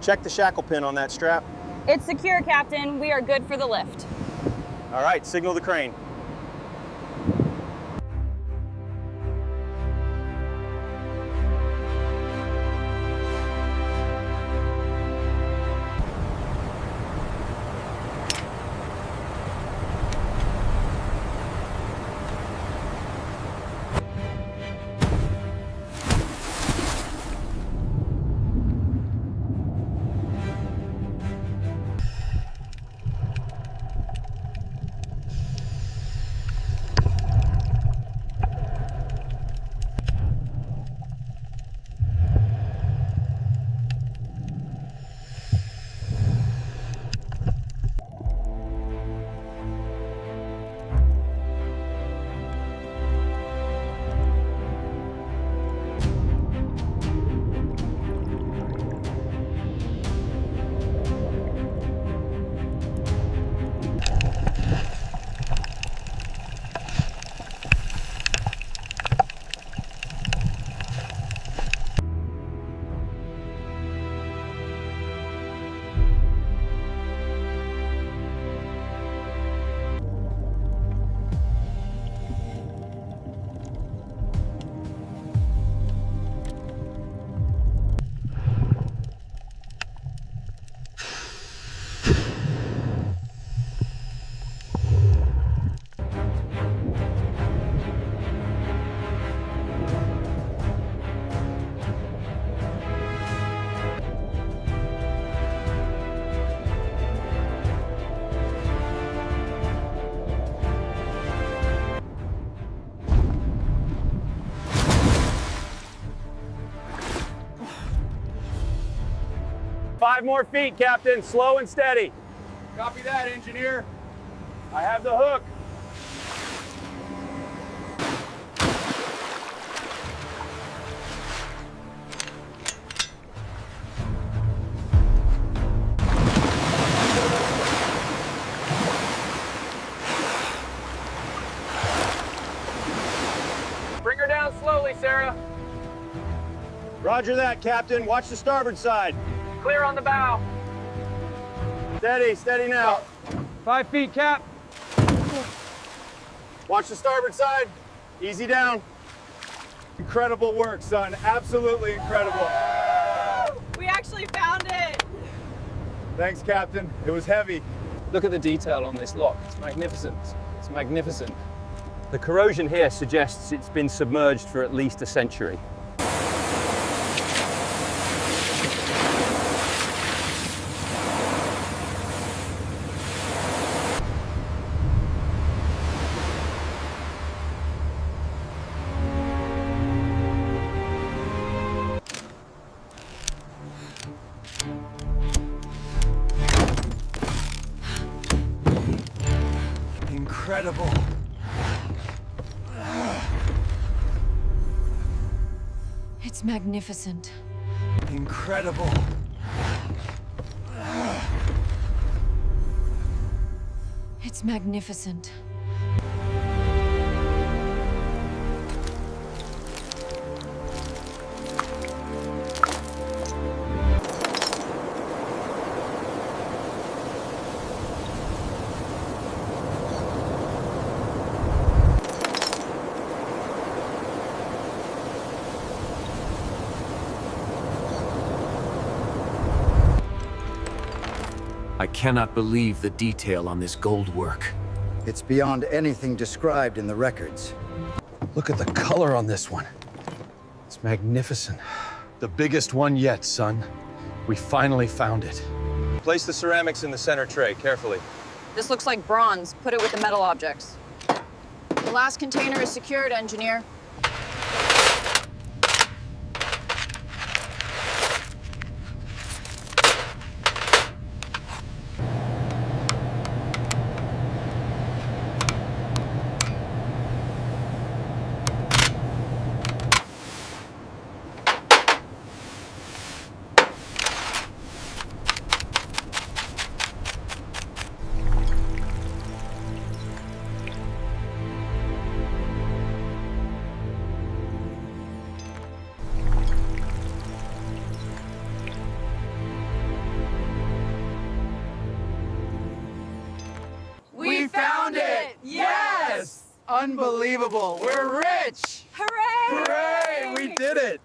Check the shackle pin on that strap. It's secure, Captain. We are good for the lift. All right, signal the crane. Five more feet, Captain. Slow and steady. Copy that, engineer. I have the hook. Bring her down slowly, Sarah. Roger that, Captain. Watch the starboard side. Clear on the bow. Steady, steady now. 5 feet, Cap. Watch the starboard side. Easy down. Incredible work, son. Absolutely incredible. We actually found it. Thanks, Captain. It was heavy. Look at the detail on this lock. It's magnificent. It's magnificent. The corrosion here suggests it's been submerged for at least a century. Incredible. It's magnificent. Incredible. It's magnificent. I cannot believe the detail on this gold work. It's beyond anything described in the records. Look at the color on this one. It's magnificent. The biggest one yet, son. We finally found it. Place the ceramics in the center tray, carefully. This looks like bronze. Put it with the metal objects. The last container is secured, engineer. Unbelievable. We're rich. Hooray! Hooray! We did it.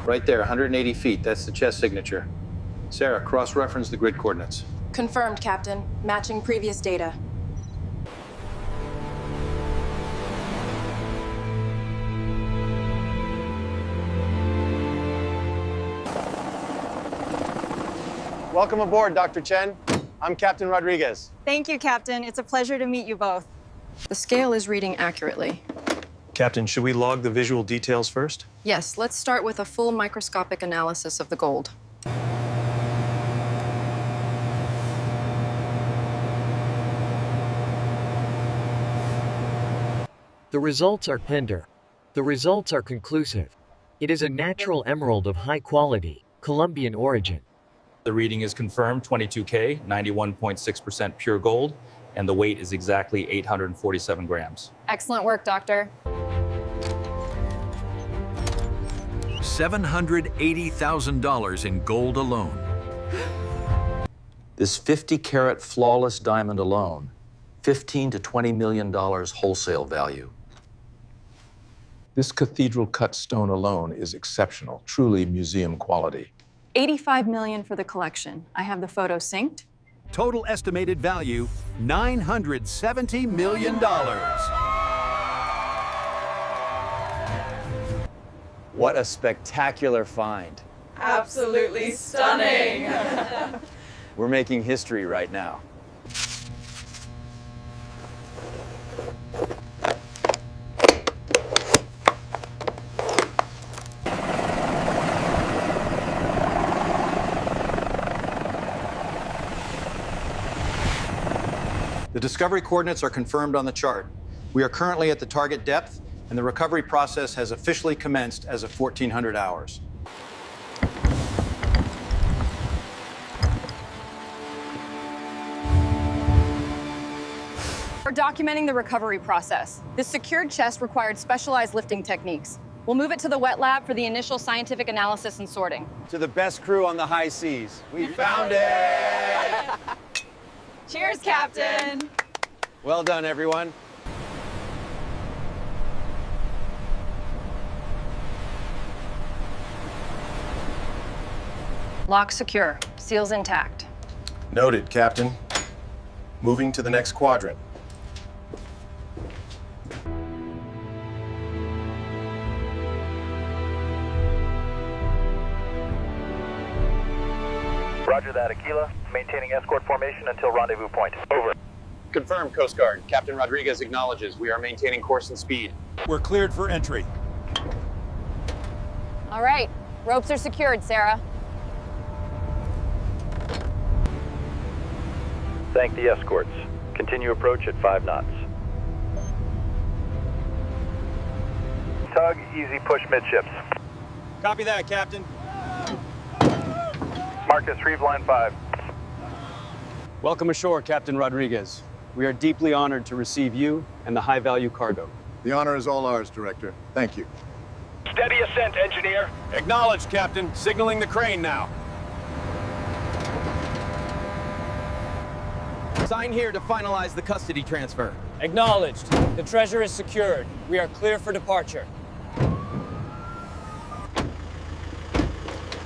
Right there, 180 feet. That's the chest signature. Sarah, cross-reference the grid coordinates. Confirmed, Captain. Matching previous data. Welcome aboard, Dr. Chen. I'm Captain Rodriguez. Thank you, Captain. It's a pleasure to meet you both. The scale is reading accurately. Captain, should we log the visual details first? Yes, let's start with a full microscopic analysis of the gold. The results are tender. The results are conclusive. It is a natural emerald of high quality, Colombian origin. The reading is confirmed, 22K, 91.6% pure gold, and the weight is exactly 847 grams. Excellent work, Doctor. $780,000 in gold alone. This 50-carat flawless diamond alone, $15 to $20 million wholesale value. This cathedral-cut stone alone is exceptional, truly museum quality. $85 million for the collection. I have the photo synced. Total estimated value, $970 million. What a spectacular find. Absolutely stunning! We're making history right now. The discovery coordinates are confirmed on the chart. We are currently at the target depth, and the recovery process has officially commenced as of 1400 hours. We're documenting the recovery process. This secured chest required specialized lifting techniques. We'll move it to the wet lab for the initial scientific analysis and sorting. To the best crew on the high seas. We found it! Cheers, Captain! Well done, everyone. Lock secure. Seals intact. Noted, Captain. Moving to the next quadrant. Roger that, Aquila. Maintaining escort formation until rendezvous point. Over. Confirmed, Coast Guard. Captain Rodriguez acknowledges we are maintaining course and speed. We're cleared for entry. All right. Ropes are secured, Sarah. Thank the escorts. Continue approach at 5 knots. Tug, easy push midships. Copy that, Captain. Marcus, reeve line 5. Welcome ashore, Captain Rodriguez. We are deeply honored to receive you and the high-value cargo. The honor is all ours, Director. Thank you. Steady ascent, engineer. Acknowledged, Captain. Signaling the crane now. Sign here to finalize the custody transfer. Acknowledged. The treasure is secured. We are clear for departure.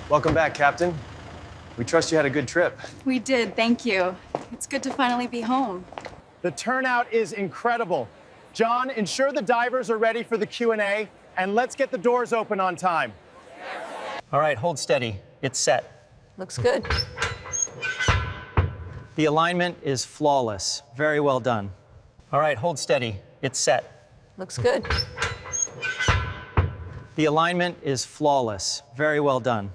Welcome back, Captain. We trust you had a good trip. We did, thank you. It's good to finally be home. The turnout is incredible. John, ensure the divers are ready for the Q&A, and let's get the doors open on time. All right, hold steady. It's set. Looks good. The alignment is flawless. Very well done. All right, hold steady. It's set. Looks good. The alignment is flawless. Very well done.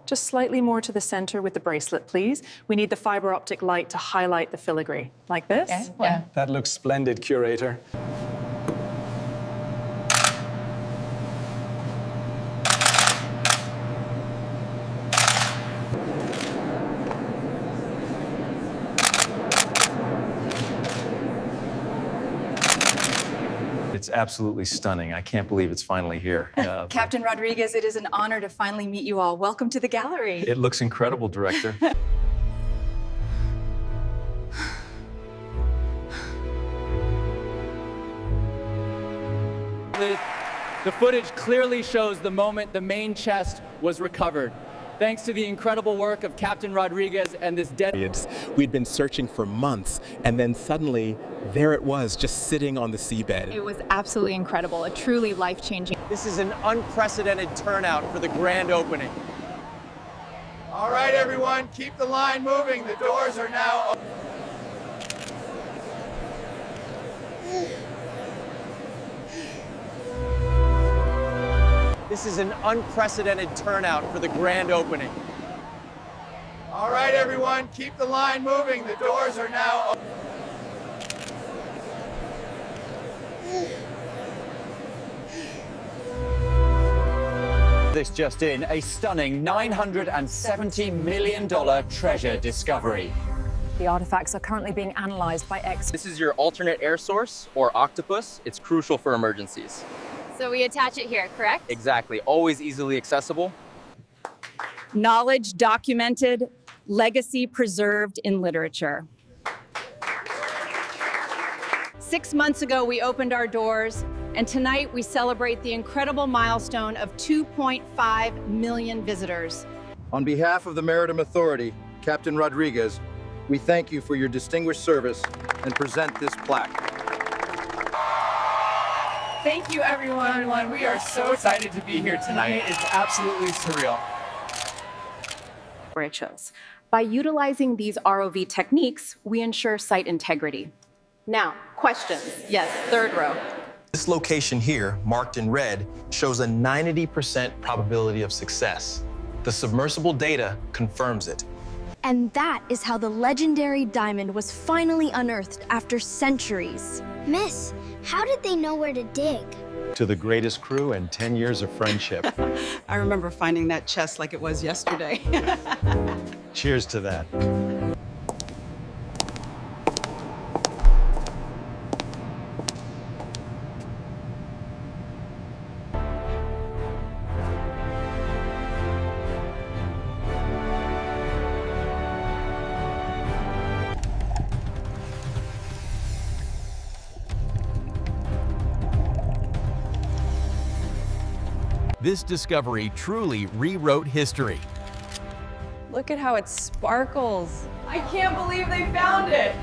Just slightly more to the center with the bracelet, please. We need the fiber optic light to highlight the filigree. Like this? Yeah. That looks splendid, curator. It's absolutely stunning. I can't believe it's finally here. Captain Rodriguez, it is an honor to finally meet you all. Welcome to the gallery. It looks incredible, Director. The footage clearly shows the moment the main chest was recovered. Thanks to the incredible work of Captain Rodriguez and this We'd been searching for months, and then suddenly, there it was, just sitting on the seabed. It was absolutely incredible, a truly life-changing. This is an unprecedented turnout for the grand opening. All right, everyone, keep the line moving. The doors are now open. This is an unprecedented turnout for the grand opening. All right, everyone, keep the line moving. The doors are now open. This just in, a stunning $970 million treasure discovery. The artifacts are currently being analyzed by experts. This is your alternate air source, or octopus. It's crucial for emergencies. So we attach it here, correct? Exactly, always easily accessible. Knowledge documented, legacy preserved in literature. 6 months ago, we opened our doors, and tonight we celebrate the incredible milestone of 2.5 million visitors. On behalf of the Maritime Authority, Captain Rodriguez, we thank you for your distinguished service and present this plaque. Thank you, everyone. We are so excited to be here tonight. It's absolutely surreal. Where it shows. By utilizing these ROV techniques, we ensure site integrity. Now, questions. Yes, third row. This location here, marked in red, shows a 90% probability of success. The submersible data confirms it. And that is how the legendary diamond was finally unearthed after centuries. Miss, how did they know where to dig? To the greatest crew and 10 years of friendship. I remember finding that chest like it was yesterday. Cheers to that. This discovery truly rewrote history. Look at how it sparkles. I can't believe they found it.